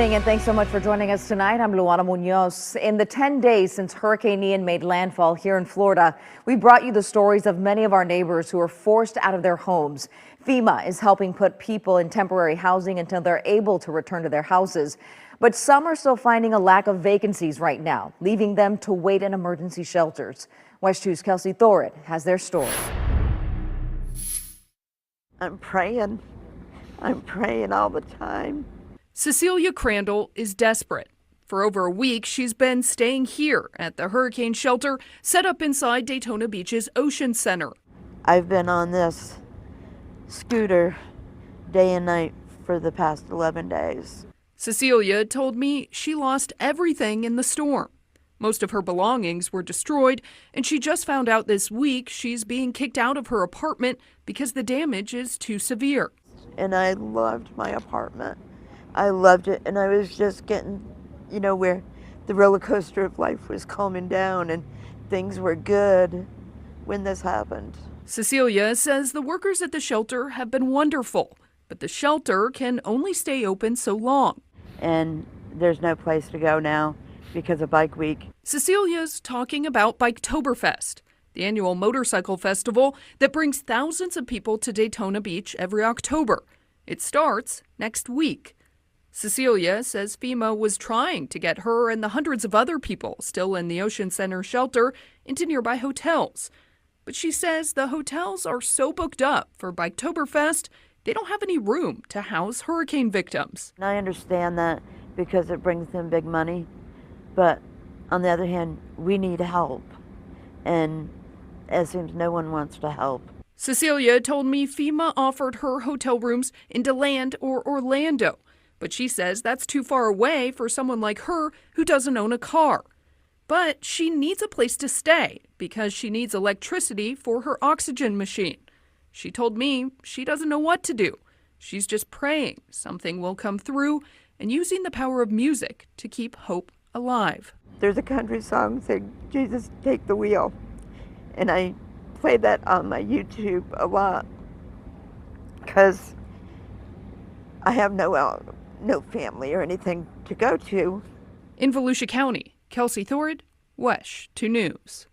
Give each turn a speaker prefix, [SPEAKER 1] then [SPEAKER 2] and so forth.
[SPEAKER 1] evening, and thanks so much for joining us tonight. I'm Luana Munoz. In the 10 days since Hurricane Ian made landfall here in Florida, we brought you the stories of many of our neighbors who are forced out of their homes. FEMA is helping put people in temporary housing until they're able to return to their houses. But some are still finding a lack of vacancies right now, leaving them to wait in emergency shelters. WESH 2's Kelsey Thorid has their story.
[SPEAKER 2] I'm praying all the time.
[SPEAKER 3] Cecilia Crandall is desperate. For over a week, she's been staying here at the hurricane shelter set up inside Daytona Beach's Ocean Center.
[SPEAKER 2] I've been on this scooter day and night for the past 11 days.
[SPEAKER 3] Cecilia told me she lost everything in the storm. Most of her belongings were destroyed, and she just found out this week she's being kicked out of her apartment because the damage is too severe.
[SPEAKER 2] And I loved my apartment. I loved it, and I was just getting, where the roller coaster of life was calming down and things were good when this happened.
[SPEAKER 3] Cecilia says the workers at the shelter have been wonderful, but the shelter can only stay open so long.
[SPEAKER 2] And there's no place to go now because of Bike Week.
[SPEAKER 3] Cecilia's talking about Biketoberfest, the annual motorcycle festival that brings thousands of people to Daytona Beach every October. It starts next week. Cecilia says FEMA was trying to get her and the hundreds of other people still in the Ocean Center shelter into nearby hotels. But she says the hotels are so booked up for Biketoberfest, they don't have any room to house hurricane victims.
[SPEAKER 2] And I understand that because it brings them big money. But on the other hand, we need help. And it seems no one wants to help.
[SPEAKER 3] Cecilia told me FEMA offered her hotel rooms in DeLand or Orlando. But she says that's too far away for someone like her who doesn't own a car. But she needs a place to stay because she needs electricity for her oxygen machine. She told me she doesn't know what to do. She's just praying something will come through and using the power of music to keep hope alive.
[SPEAKER 2] There's a country song saying, "Jesus, take the wheel." And I play that on my YouTube a lot because I have no family or anything to go to.
[SPEAKER 3] In Volusia County, Kelsey Thorid, WESH 2 News.